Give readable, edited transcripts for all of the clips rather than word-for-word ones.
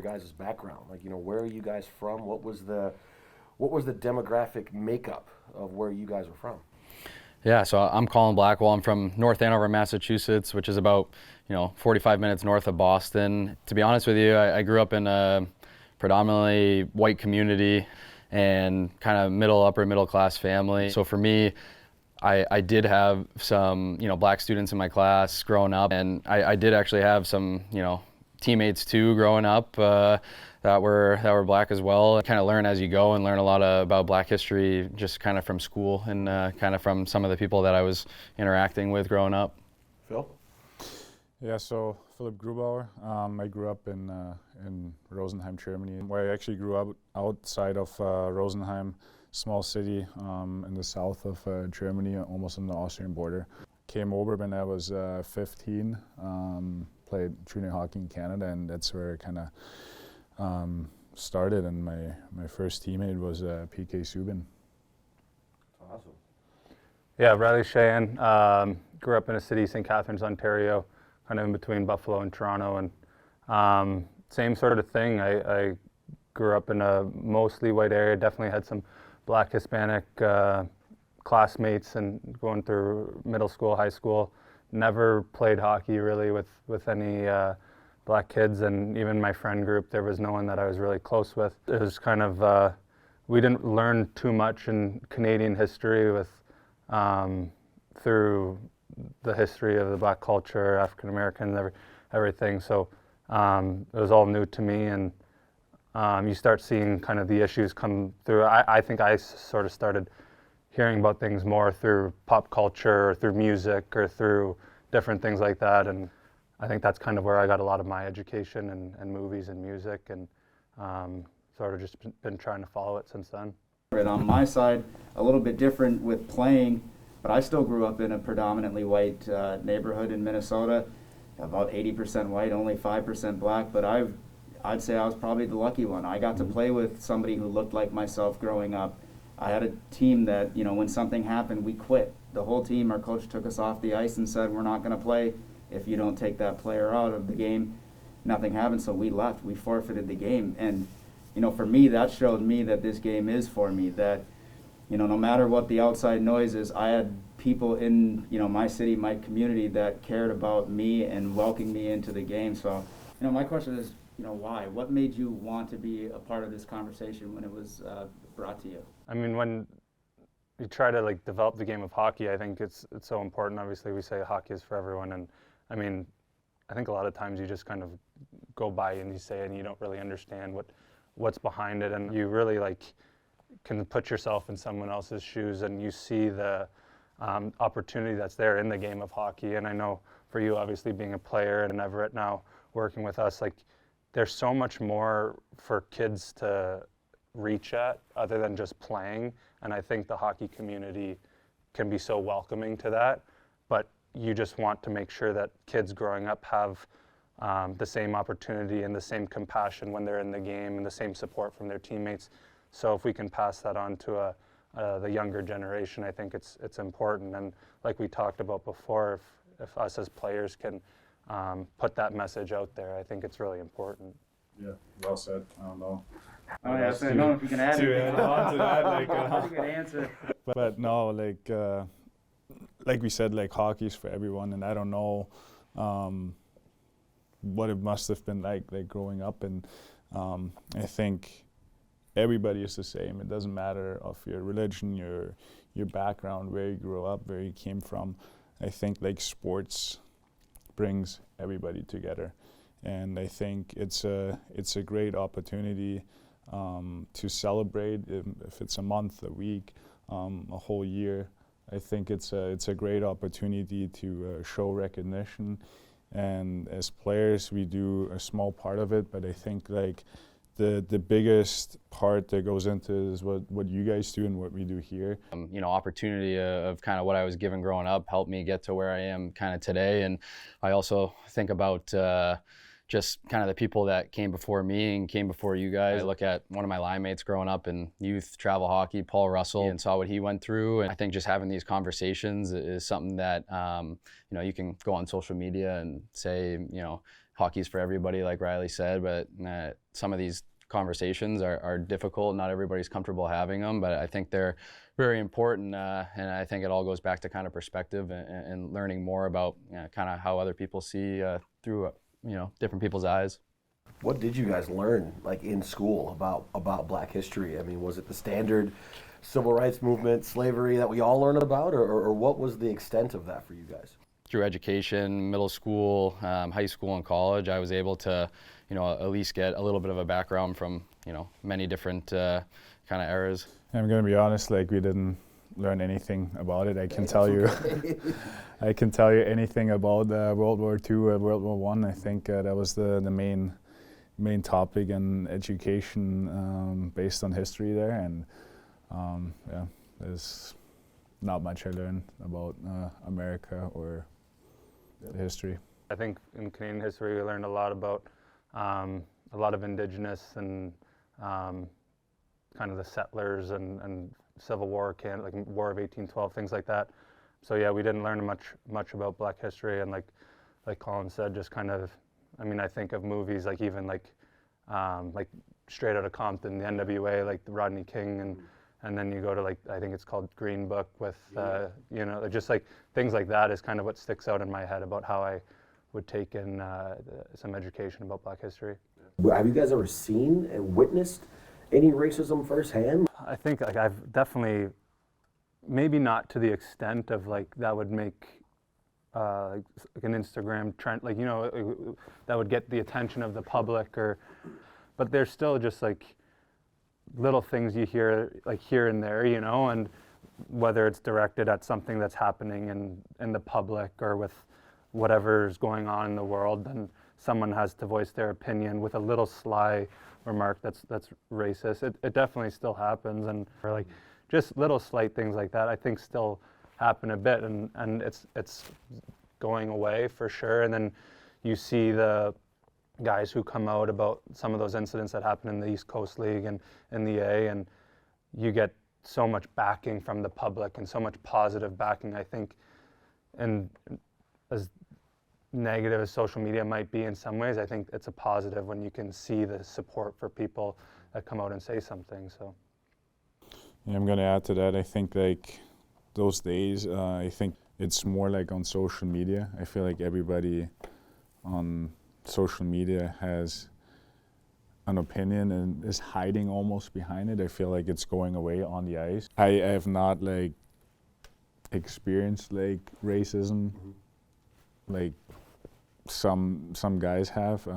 guys' background? Like, where are you guys from? What was the demographic makeup of where you guys were from? Yeah, so I'm Colin Blackwell. I'm from North Andover, Massachusetts, which is about 45 minutes north of Boston. To be honest with you, I grew up in a predominantly white community and kind of upper middle class family. So for me, I did have some black students in my class growing up, and I did actually have some teammates too growing up that were black as well. Kind of learn as you go and learn a lot about black history just kind of from school and kind of from some of the people that I was interacting with growing up. Phil? Yeah, so Philipp Grubauer. I grew up in Rosenheim, Germany. I actually grew up outside of Rosenheim, small city in the south of Germany, almost on the Austrian border. Came over when I was 15, played junior hockey in Canada, and that's where it kind of started. And my first teammate was PK Subban. Awesome. Yeah, Riley Sheahan. Grew up in a city, St. Catharines, Ontario, kind of in between Buffalo and Toronto, and same sort of thing. I grew up in a mostly white area, definitely had some black, Hispanic classmates and going through middle school, high school. Never played hockey really with any black kids, and even my friend group, there was no one that I was really close with. It was kind of, we didn't learn too much in Canadian history through the history of the black culture, African Americans, everything. So it was all new to me, and you start seeing kind of the issues come through. I think I sort of started hearing about things more through pop culture or through music or through different things like that. And I think that's kind of where I got a lot of my education and movies and music, and sort of just been trying to follow it since then. And on my side, a little bit different with playing, but I still grew up in a predominantly white neighborhood in Minnesota, about 80% white, only 5% black, but I'd say I was probably the lucky one. I got to play with somebody who looked like myself growing up. I had a team that, when something happened, we quit. The whole team, our coach took us off the ice and said, we're not going to play if you don't take that player out of the game. Nothing happened, so we left. We forfeited the game. And, for me, that showed me that this game is for me, that, no matter what the outside noise is, I had people in, my city, my community that cared about me and welcomed me into the game. So, my question is, why? What made you want to be a part of this conversation when it was brought to you? I mean, when you try to develop the game of hockey, I think it's so important. Obviously, we say hockey is for everyone, and I mean, I think a lot of times you just kind of go by and you say it and you don't really understand what's behind it, and you really can put yourself in someone else's shoes and you see the opportunity that's there in the game of hockey. And I know for you, obviously being a player and Everett now working with us, there's so much more for kids to reach at other than just playing, and I think the hockey community can be so welcoming to that, but you just want to make sure that kids growing up have the same opportunity and the same compassion when they're in the game and the same support from their teammates. So if we can pass that on to the younger generation, I think it's important. And like we talked about before, if us as players can put that message out there, I think it's really important. Yeah, well said. I don't know. Oh yeah, so I don't know if you can add anything. To add on to that, That's a good answer. But no, like we said, hockey's for everyone, and I don't know what it must have been like growing up, and I think everybody is the same. It doesn't matter of your religion, your background, where you grew up, where you came from. I think sports brings everybody together, and I think it's a great opportunity to celebrate. If it's a month, a week, a whole year, I think it's a great opportunity to show recognition. And as players, we do a small part of it, but I think the biggest part that goes into is what you guys do and what we do here. Opportunity of kind of what I was given growing up helped me get to where I am kind of today. And I also think about just kind of the people that came before me and came before you guys. I look at one of my line mates growing up in youth travel hockey, Paul Russell, and saw what he went through. And I think just having these conversations is something that, you can go on social media and say, hockey's for everybody, like Riley said, but some of these conversations are difficult. Not everybody's comfortable having them, but I think they're very important, and I think it all goes back to kind of perspective and learning more about kind of how other people see through different people's eyes. What did you guys learn, like in school, about Black history? I mean, was it the standard civil rights movement, slavery that we all learn about, or what was the extent of that for you guys? Through education, middle school, high school, and college, I was able to, at least get a little bit of a background from, many different kind of eras. I'm gonna be honest, like we didn't learn anything about it. I can tell you, I can tell you anything about World War II, World War I. I think that was the main topic in education based on history there, and there's not much I learned about America or history. I think in Canadian history we learned a lot about a lot of Indigenous and kind of the settlers and Civil War, like War of 1812, things like that. So yeah, we didn't learn much about Black history, and like Colin said, just kind of, I mean, I think of movies like even like Straight Outta Compton, the NWA, like the Rodney King, and then you go to like, I think it's called Green Book with, just like things like that is kind of what sticks out in my head about how I would take in some education about Black history. Have you guys ever seen and witnessed any racism firsthand? I think like I've definitely, maybe not to the extent of like that would make like an Instagram trend, like, that would get the attention of the public, but there's still just like little things you hear like here and there, and whether it's directed at something that's happening in the public or with whatever's going on in the world, then someone has to voice their opinion with a little sly remark that's racist. It definitely still happens, and or like just little slight things like that I think still happen a bit, and it's going away for sure. And then you see the guys who come out about some of those incidents that happen in the East Coast League and in the A, and you get so much backing from the public and so much positive backing, I think. And as negative as social media might be in some ways, I think it's a positive when you can see the support for people that come out and say something. So yeah, I'm gonna add to that. I think like those days, I think it's more like on social media. I feel like everybody on social media has an opinion and is hiding almost behind it. I feel like it's going away on the ice. I have not like experienced like racism like some guys have.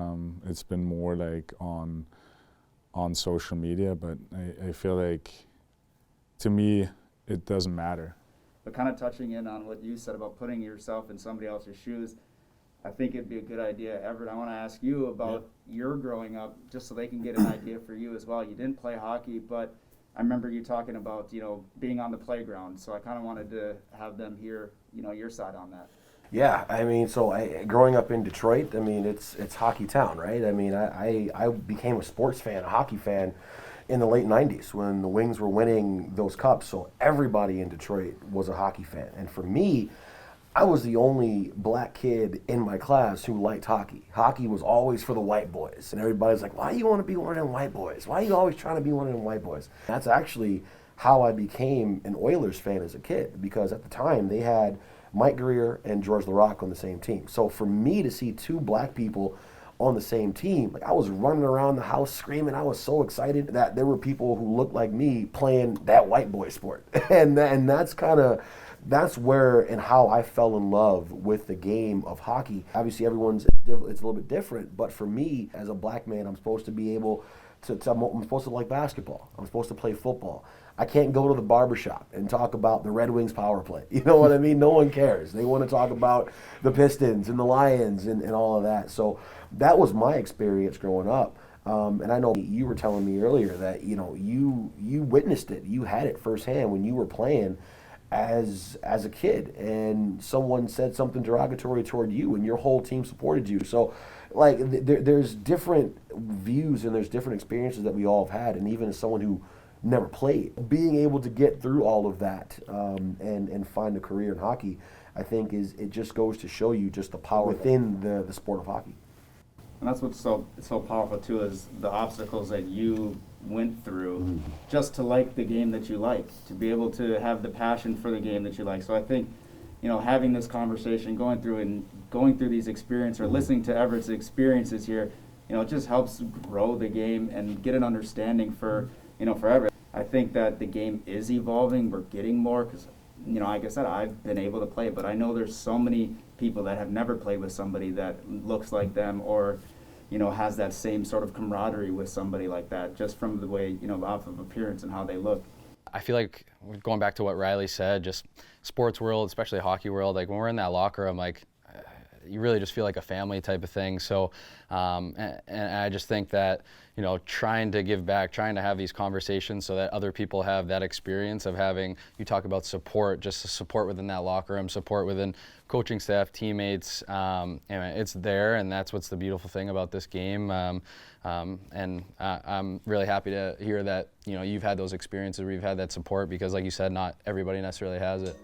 It's been more like on social media, but I feel like to me it doesn't matter. But kind of touching in on what you said about putting yourself in somebody else's shoes, I think it'd be a good idea. Everett, I want to ask you about your growing up, just so they can get an idea for you as well. You didn't play hockey, but I remember you talking about, being on the playground. So I kind of wanted to have them hear, your side on that. Yeah, I mean, so growing up in Detroit, I mean, it's hockey town, right? I mean, I became a sports fan, a hockey fan, in the late 90s when the Wings were winning those cups. So everybody in Detroit was a hockey fan. And for me, I was the only black kid in my class who liked hockey. Hockey was always for the white boys. And everybody's like, why do you want to be one of them white boys? Why are you always trying to be one of them white boys? That's actually how I became an Oilers fan as a kid, because at the time they had Mike Greer and George LaRocque on the same team. So for me to see two black people on the same team, like I was running around the house screaming. I was so excited that there were people who looked like me playing that white boy sport. and that's where and how I fell in love with the game of hockey. Obviously it's a little bit different, but for me as a black man, I'm supposed to be able I'm supposed to like basketball. I'm supposed to play football. I can't go to the barbershop and talk about the Red Wings power play. You know what I mean? No one cares. They want to talk about the Pistons and the Lions and all of that. So that was my experience growing up. And I know you were telling me earlier that, you witnessed it. You had it firsthand when you were playing as a kid, and someone said something derogatory toward you and your whole team supported you. So like there's different views and there's different experiences that we all have had. And even as someone who never played, being able to get through all of that and find a career in hockey, I think it just goes to show you just the power within the sport of hockey. And that's what's so powerful too, is the obstacles that you went through just to like the game that you like, to be able to have the passion for the game that you like. So I think, having this conversation, going through these experiences, or listening to Everett's experiences here, it just helps grow the game and get an understanding for Everett. I think that the game is evolving. We're getting more because, like I said, I've been able to play, but I know there's so many people that have never played with somebody that looks like them, or has that same sort of camaraderie with somebody like that, just from the way, off of appearance and how they look. I feel like, going back to what Riley said, just sports world, especially hockey world, like when we're in that locker room, like you really just feel like a family type of thing. So, and I just think that, trying to give back, trying to have these conversations so that other people have that experience of having, you talk about support, just the support within that locker room, support within coaching staff, teammates, it's there, and that's what's the beautiful thing about this game. And I'm really happy to hear that, you've had those experiences where you've had that support, because like you said, not everybody necessarily has it.